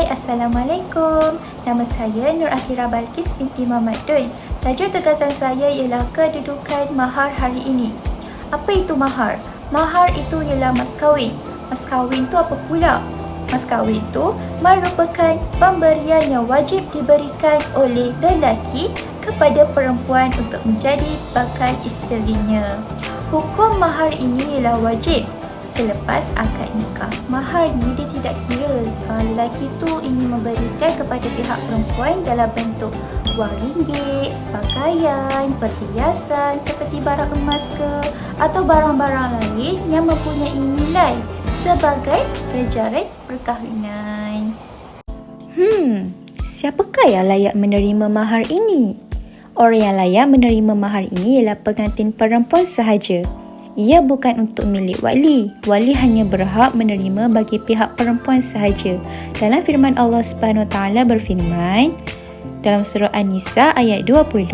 Assalamualaikum. Nama saya Nur Atira Balkis binti Muhammad Dun. Tajuk tugasan saya ialah kedudukan mahar hari ini. Apa itu mahar? Mahar itu ialah mas kahwin. Mas kahwin itu apa pula? Mas kahwin itu merupakan pemberian yang wajib diberikan oleh lelaki kepada perempuan untuk menjadi bakal isterinya. Hukum mahar ini ialah wajib selepas akad nikah. Mahar ni dia tidak kira lelaki tu ingin memberikan kepada pihak perempuan dalam bentuk wang ringgit, pakaian, perhiasan seperti barang emas ke atau barang-barang lain yang mempunyai nilai sebagai ganjaran perkahwinan. Siapakah yang layak menerima mahar ini? Orang yang layak menerima mahar ini ialah pengantin perempuan sahaja. Ia bukan untuk milik wali. Wali hanya berhak menerima bagi pihak perempuan sahaja. Dalam firman Allah SWT berfirman, dalam surah An-Nisa ayat 20,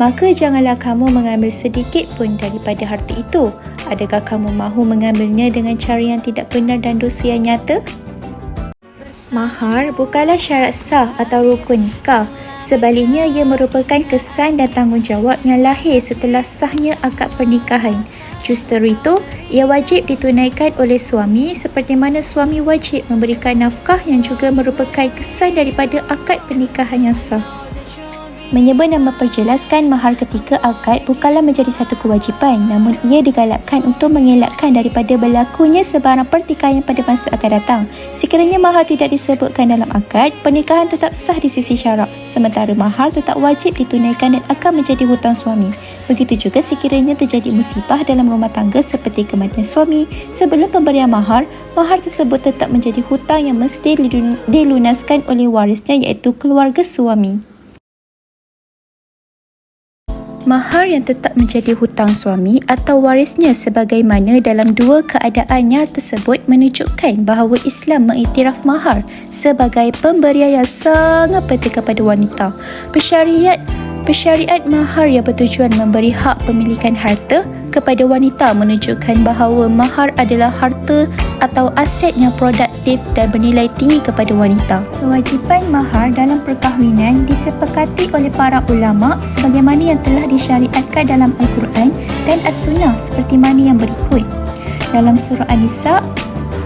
maka janganlah kamu mengambil sedikit pun daripada harta itu. Adakah kamu mahu mengambilnya dengan cara yang tidak benar dan dosa yang nyata? Mahar bukanlah syarat sah atau rukun nikah. Sebaliknya, ia merupakan kesan dan tanggungjawab yang lahir setelah sahnya akad pernikahan. Justru itu, ia wajib ditunaikan oleh suami seperti mana suami wajib memberikan nafkah yang juga merupakan kesan daripada akad pernikahan yang sah. Menyebut dan memperjelaskan mahar ketika akad bukanlah menjadi satu kewajipan, namun ia digalakkan untuk mengelakkan daripada berlakunya sebarang pertikaian pada masa akan datang. Sekiranya mahar tidak disebutkan dalam akad, pernikahan tetap sah di sisi syarak, sementara mahar tetap wajib ditunaikan dan akan menjadi hutang suami. Begitu juga sekiranya terjadi musibah dalam rumah tangga seperti kematian suami, sebelum pemberian mahar, mahar tersebut tetap menjadi hutang yang mesti dilunaskan oleh warisnya iaitu keluarga suami. Mahar yang tetap menjadi hutang suami atau warisnya sebagaimana dalam dua keadaan yang tersebut menunjukkan bahawa Islam mengiktiraf mahar sebagai pemberian yang sangat penting kepada wanita. Persyariat mahar yang bertujuan memberi hak pemilikan harta kepada wanita menunjukkan bahawa mahar adalah harta atau aset yang produktif dan bernilai tinggi kepada wanita. Kewajipan mahar dalam perkahwinan disepakati oleh para ulama sebagaimana yang telah disyariatkan dalam Al-Quran dan As-Sunnah seperti mana yang berikut. Dalam surah An-Nisa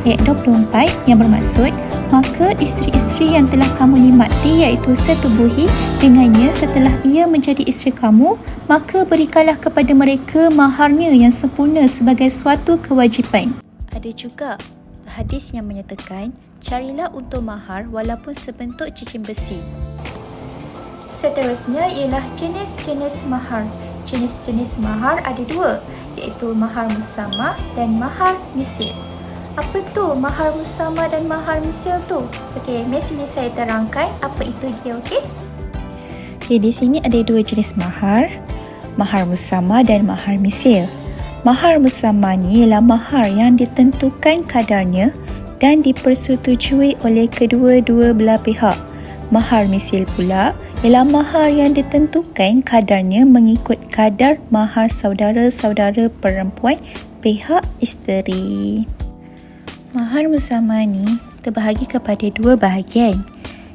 ayat 24 yang bermaksud, maka isteri-isteri yang telah kamu nikmati iaitu setubuhi dengannya setelah ia menjadi isteri kamu, maka berikanlah kepada mereka maharnya yang sempurna sebagai suatu kewajipan. Ada juga hadis yang menyatakan, carilah untuk mahar walaupun sebentuk cincin besi. Seterusnya ialah jenis-jenis mahar. Jenis-jenis mahar ada dua, iaitu mahar musamah dan mahar misil. Apa tu mahar musamah dan mahar misil tu? Okey, sini saya terangkan apa itu dia, okey? Okey, di sini ada dua jenis mahar, mahar musamah dan mahar misil. Mahar musamah ni ialah mahar yang ditentukan kadarnya dan dipersetujui oleh kedua-dua belah pihak. Mahar misil pula ialah mahar yang ditentukan kadarnya mengikut kadar mahar saudara-saudara perempuan pihak isteri. Mahar musamah ni terbahagi kepada dua bahagian,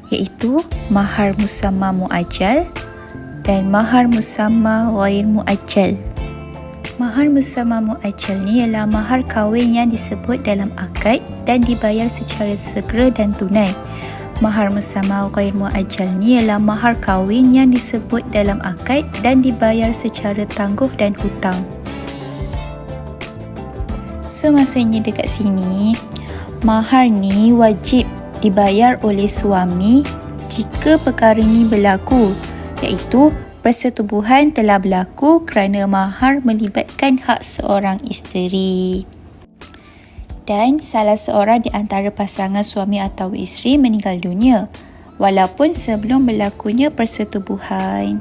iaitu mahar musamah muajjal dan mahar musamah ghair muajjal. Mahar musamah muajjal ni ialah mahar kahwin yang disebut dalam akad dan dibayar secara segera dan tunai. Mahar musamah ghair muajjal ni ialah mahar kahwin yang disebut dalam akad dan dibayar secara tangguh dan hutang. So maksudnya dekat sini, mahar ni wajib dibayar oleh suami jika perkara ni berlaku, iaitu persetubuhan telah berlaku kerana mahar melibatkan hak seorang isteri dan salah seorang di antara pasangan suami atau isteri meninggal dunia walaupun sebelum berlakunya persetubuhan.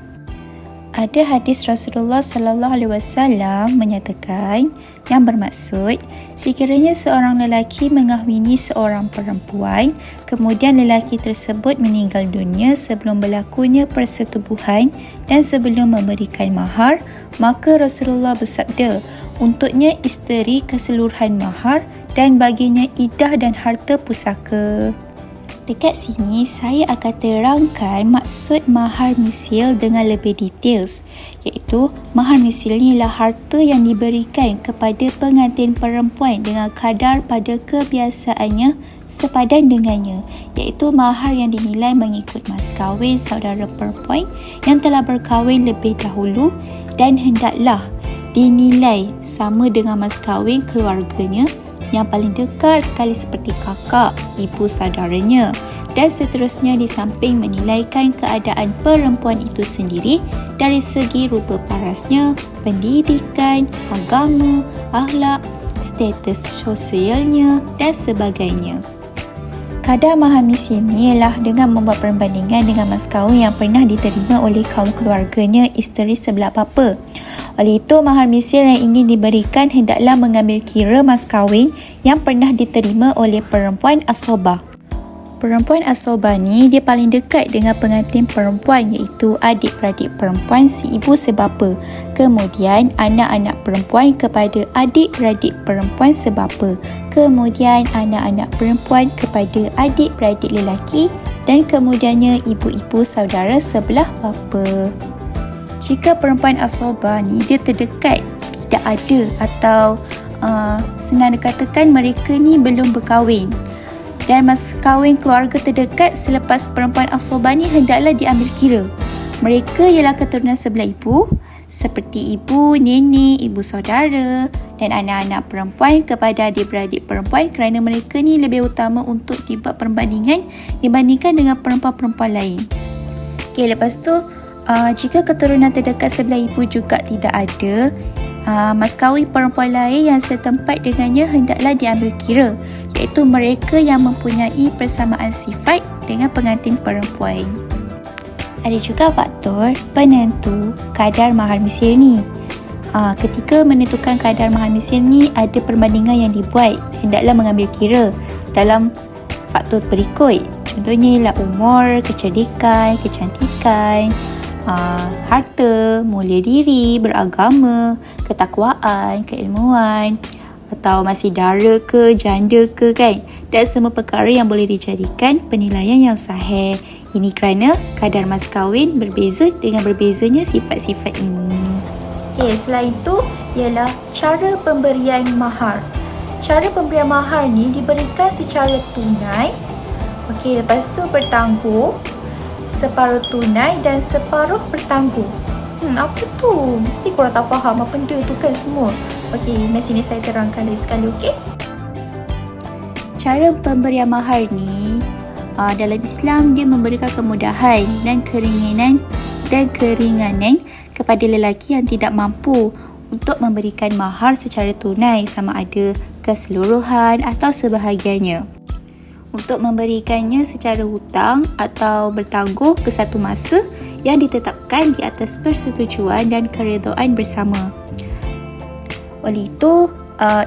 Ada hadis Rasulullah SAW menyatakan yang bermaksud, sekiranya seorang lelaki mengahwini seorang perempuan, kemudian lelaki tersebut meninggal dunia sebelum berlakunya persetubuhan dan sebelum memberikan mahar, maka Rasulullah bersabda, untuknya isteri keseluruhan mahar dan baginya iddah dan harta pusaka. Dekat sini saya akan terangkan maksud mahar misil dengan lebih details, iaitu mahar misil ni ialah harta yang diberikan kepada pengantin perempuan dengan kadar pada kebiasaannya sepadan dengannya, iaitu mahar yang dinilai mengikut mas kahwin saudara perempuan yang telah berkahwin lebih dahulu dan hendaklah dinilai sama dengan mas kahwin keluarganya yang paling dekat sekali seperti kakak, ibu saudaranya, dan seterusnya di samping menilaikan keadaan perempuan itu sendiri dari segi rupa parasnya, pendidikan, agama, akhlak, status sosialnya dan sebagainya. Kadar mahar misil ni ialah dengan membuat perbandingan dengan mas kahwin yang pernah diterima oleh kaum keluarganya isteri sebelah bapa. Oleh itu, mahar misil yang ingin diberikan hendaklah mengambil kira mas kahwin yang pernah diterima oleh perempuan asobah. Perempuan asobah ni dia paling dekat dengan pengantin perempuan, iaitu adik-beradik perempuan si ibu sebapa. Kemudian anak-anak perempuan kepada adik-beradik perempuan sebapa. Kemudian anak-anak perempuan kepada adik-beradik lelaki dan kemudiannya ibu-ibu saudara sebelah bapa. Jika perempuan asobah ni dia terdekat, tidak ada atau senang dikatakan mereka ni belum berkahwin dan mas kahwin keluarga terdekat selepas perempuan asobah ni hendaklah diambil kira. Mereka ialah keturunan sebelah ibu seperti ibu, nenek, ibu saudara dan anak-anak perempuan kepada adik-beradik perempuan kerana mereka ni lebih utama untuk dibuat perbandingan dibandingkan dengan perempuan-perempuan lain. Okay, lepas tu jika keturunan terdekat sebelah ibu juga tidak ada, mas kahwin perempuan lain yang setempat dengannya hendaklah diambil kira, iaitu mereka yang mempunyai persamaan sifat dengan pengantin perempuan. Ada juga faktor penentu kadar mahar misil ni. Ketika menentukan kadar mahar misil ni, ada perbandingan yang dibuat, hendaklah mengambil kira dalam faktor berikut. Contohnya ialah umur, kecerdikan, kecantikan, harta, mulia diri, beragama, ketakwaan, keilmuan, atau masih dara ke, janda ke kan, dan semua perkara yang boleh dijadikan penilaian yang sahih. Ini kerana kadar mas kahwin berbeza dengan berbezanya sifat-sifat ini. Okay, selain itu ialah cara pemberian mahar. Cara pemberian mahar ni diberikan secara tunai. Okey, lepas tu bertangguh, separuh tunai dan separuh bertangguh. Apa tu? Mesti korang tak faham apa benda tu kan semua. Okey, mari sini saya terangkan lagi sekali, okey? Cara pemberian mahar ni dalam Islam dia memberikan kemudahan dan keringanan kepada lelaki yang tidak mampu untuk memberikan mahar secara tunai sama ada keseluruhan atau sebahagiannya. Untuk memberikannya secara hutang atau bertangguh ke satu masa yang ditetapkan di atas persetujuan dan keredaan bersama. Oleh itu,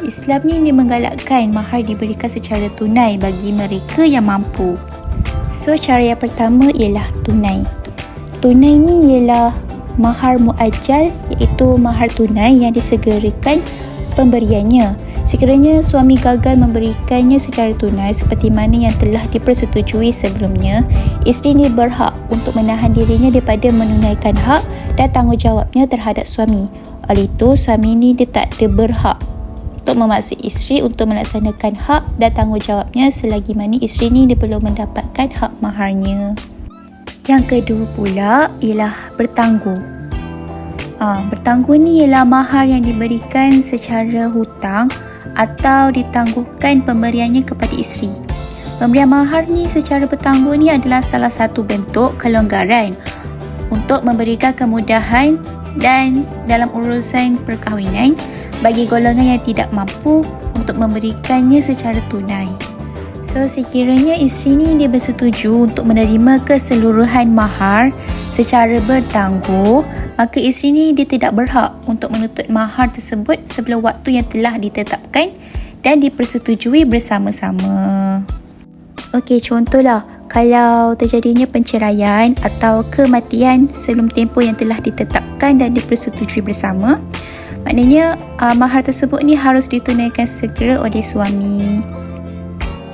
Islam ni menggalakkan mahar diberikan secara tunai bagi mereka yang mampu. So, cara yang pertama ialah tunai. Tunai ni ialah mahar muajjal, iaitu mahar tunai yang disegerakan pemberiannya. Sekiranya suami gagal memberikannya secara tunai seperti mana yang telah dipersetujui sebelumnya, isteri ini berhak untuk menahan dirinya daripada menunaikan hak dan tanggungjawabnya terhadap suami. Oleh itu, suami ini dia tak ada berhak untuk memaksa isteri untuk melaksanakan hak dan tanggungjawabnya selagi mana isteri ini dia belum mendapatkan hak maharnya. Yang kedua pula ialah bertangguh. Bertangguh ni ialah mahar yang diberikan secara hutang atau ditangguhkan pemberiannya kepada isteri. Pemberian mahar ni secara bertangguh ni adalah salah satu bentuk kelonggaran untuk memberikan kemudahan dan dalam urusan perkahwinan bagi golongan yang tidak mampu untuk memberikannya secara tunai. So, sekiranya isteri ni dia bersetuju untuk menerima keseluruhan mahar secara bertangguh, maka isteri ni dia tidak berhak untuk menuntut mahar tersebut sebelum waktu yang telah ditetapkan dan dipersetujui bersama-sama. Okey, contohlah kalau terjadinya penceraian atau kematian sebelum tempoh yang telah ditetapkan dan dipersetujui bersama, maknanya mahar tersebut ni harus ditunaikan segera oleh suami.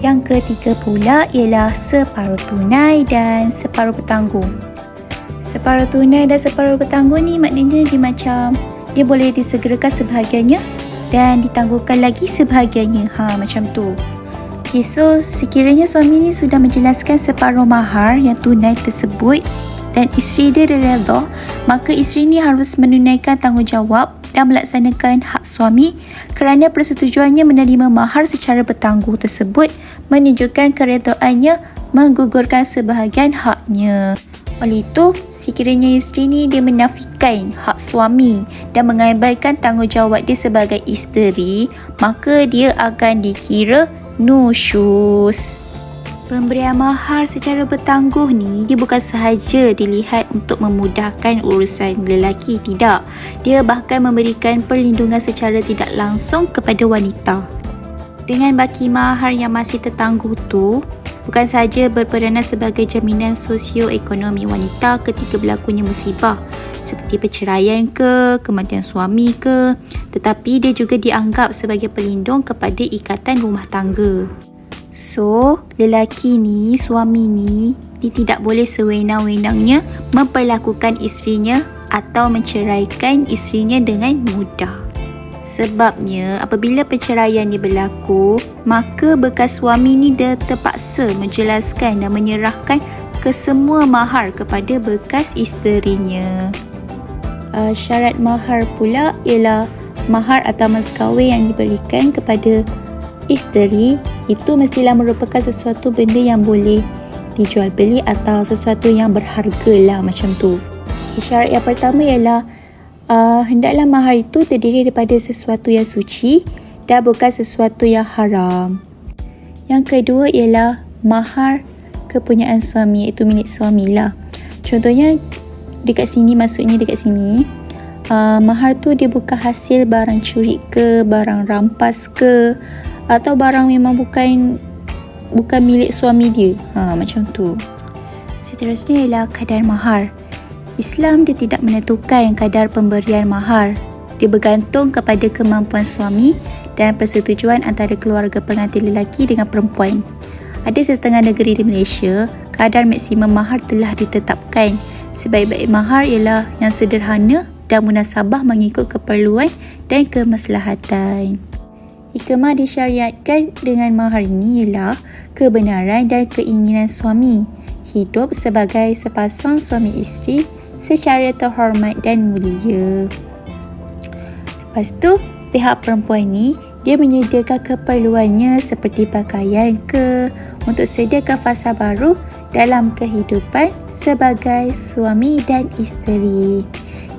Yang ketiga pula ialah separuh tunai dan separuh bertanggung. Separuh tunai dan separuh bertanggung ni maknanya dia boleh disegerakan sebahagiannya dan ditangguhkan lagi sebahagiannya. Macam tu. Okay, so sekiranya suami ni sudah menjelaskan separuh mahar yang tunai tersebut dan isteri dia redha, maka isteri ni harus menunaikan tanggungjawab dan melaksanakan hak suami kerana persetujuannya menerima mahar secara bertanggung tersebut menunjukkan keredaannya menggugurkan sebahagian haknya. Oleh itu, sekiranya isteri ni dia menafikan hak suami dan mengabaikan tanggungjawab dia sebagai isteri, maka dia akan dikira nusyuz. Pemberian mahar secara bertangguh ni dia bukan sahaja dilihat untuk memudahkan urusan lelaki, tidak. Dia bahkan memberikan perlindungan secara tidak langsung kepada wanita. Dengan baki mahar yang masih tertangguh tu, bukan sahaja berperanan sebagai jaminan sosioekonomi wanita ketika berlakunya musibah seperti perceraian ke, kematian suami ke, tetapi dia juga dianggap sebagai pelindung kepada ikatan rumah tangga. So, lelaki ni, suami ni, dia tidak boleh sewenang-wenangnya memperlakukan isterinya atau menceraikan isterinya dengan mudah. Sebabnya, apabila perceraian ni berlaku, maka bekas suami ni dia terpaksa menjelaskan dan menyerahkan kesemua mahar kepada bekas isterinya. Syarat mahar pula ialah mahar atau mas kahwin yang diberikan kepada isteri itu mestilah merupakan sesuatu benda yang boleh dijual beli atau sesuatu yang berharga lah, macam tu. Syarat yang pertama ialah hendaklah mahar itu terdiri daripada sesuatu yang suci dan bukan sesuatu yang haram. Yang kedua ialah mahar kepunyaan suami, iaitu milik suami lah. Contohnya maksudnya dekat sini mahar tu dia bukan hasil barang curi ke, barang rampas ke, atau barang memang bukan milik suami dia. Macam tu. Seterusnya ialah kadar mahar. Islam dia tidak menentukan kadar pemberian mahar. Dia bergantung kepada kemampuan suami dan persetujuan antara keluarga pengantin lelaki dengan perempuan. Ada setengah negeri di Malaysia, kadar maksimum mahar telah ditetapkan. Sebaik-baik mahar ialah yang sederhana dan munasabah mengikut keperluan dan kemaslahatan. Hikmah disyariatkan dengan mahar ini ialah kebenaran dan keinginan suami hidup sebagai sepasang suami isteri secara terhormat dan mulia. Lepas tu, pihak perempuan ni dia menyediakan keperluannya seperti pakaian ke, untuk sediakan fasa baru dalam kehidupan sebagai suami dan isteri.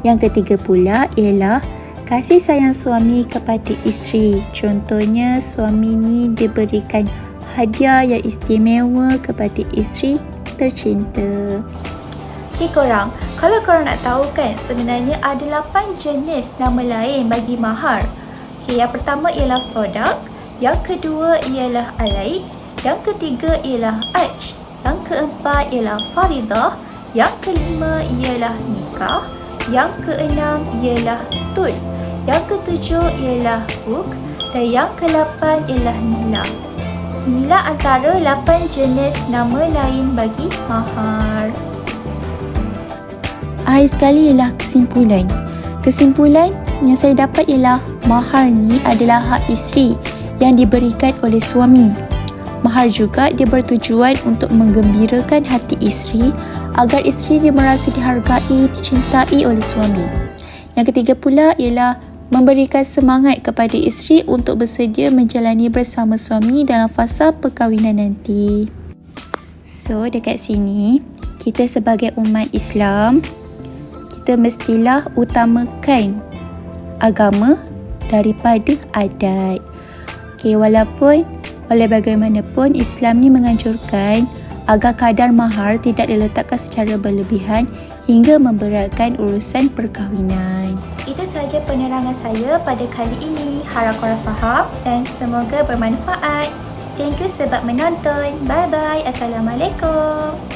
Yang ketiga pula ialah kasih sayang suami kepada isteri. Contohnya, suami ni diberikan hadiah yang istimewa kepada isteri tercinta. Okay korang, kalau korang nak tahu kan, sebenarnya ada 8 jenis nama lain bagi mahar. Okay, yang pertama ialah sodak, yang kedua ialah alaid, yang ketiga ialah aj, yang keempat ialah faridah, yang kelima ialah nikah, yang keenam ialah tul, yang ketujuh ialah huk dan yang ke-8 ialah nilah. Inilah antara 8 jenis nama lain bagi mahar. Akhir sekali ialah kesimpulan. Kesimpulan yang saya dapat ialah mahar ni adalah hak isteri yang diberikan oleh suami. Mahar juga dia bertujuan untuk menggembirakan hati isteri agar isteri dia merasa dihargai, dicintai oleh suami. Yang ketiga pula ialah memberikan semangat kepada isteri untuk bersedia menjalani bersama suami dalam fasa perkahwinan nanti. So, dekat sini, kita sebagai umat Islam, kita mestilah utamakan agama daripada adat. Okay, walaupun bagaimanapun Islam ni menganjurkan agar kadar mahar tidak diletakkan secara berlebihan hingga memberatkan urusan perkahwinan. Itu sahaja penerangan saya pada kali ini. Harap korang faham dan semoga bermanfaat. Thank you sebab menonton. Bye bye. Assalamualaikum.